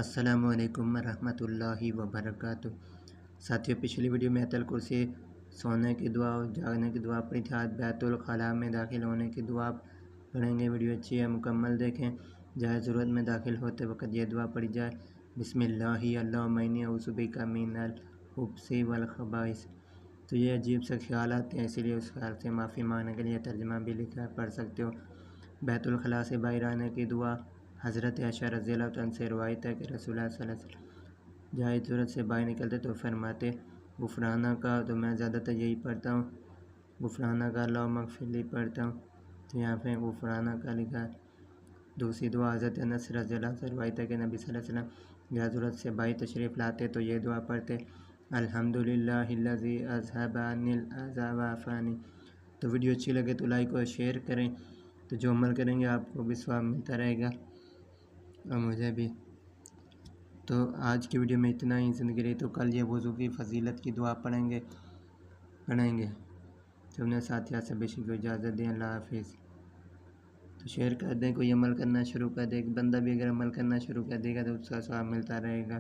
السلام علیکم ورحمۃ اللہ وبرکاتہ۔ ساتھیوں، پچھلی ویڈیو میں آیت الکرسی سونے کی دعا اور جاگنے کی دعا پڑھی تھی۔ آج بیت الخلاء میں داخل ہونے کی دعا پڑھیں گے۔ ویڈیو اچھی ہے، مکمل دیکھیں۔ جہاں ضرورت میں داخل ہوتے وقت یہ دعا پڑھی جائے: بسم اللہ اللہم انی اعوذ بک من الخبث والخبائث۔ تو یہ عجیب سے خیال آتے ہیں، اسی لیے اس خیال سے معافی مانگنے کے لیے ترجمہ بھی لکھا ہے، پڑھ سکتے ہو۔ بیت الخلاء سے باہر آنے کی دعا حضرت عائشہ رضی اللہ عنہ سے روایت ہے کہ رسول اللہ صلی اللہ علیہ وسلم جہاں ضرورت سے باہر نکلتے تو فرماتے غفرانہ کا، تو میں زیادہ تر یہی پڑھتا ہوں، غفرانہ کا اللہم اغفر لی پڑھتا ہوں، تو یہاں پہ غفرانہ کا لکھا ہے۔ دوسری دعا حضرت انس رضی اللہ عنہ سے روایت ہے کہ نبی صلی اللہ علیہ وسلم جہاں ضرورت سے باہر تشریف لاتے تو یہ دعا پڑھتے: الحمدللہ الذی اذھب عنی الاذی وعافانی۔ تو ویڈیو اچھی لگے تو لائک اور شیئر کریں، تو جو عمل کریں گے آپ کو بھی ثواب ملتا رہے گا اور مجھے بھی۔ تو آج کی ویڈیو میں اتنا ہی۔ زندگی رہی تو کل یہ وضو کی فضیلت کی دعا پڑھیں گے۔ تو اپنے ساتھیات سے بے کو اجازت دیں۔ اللہ حافظ۔ تو شیئر کر دیں، کوئی عمل کرنا شروع کر دے، ایک بندہ بھی اگر عمل کرنا شروع کر دے گا تو اس کا ثواب ملتا رہے گا۔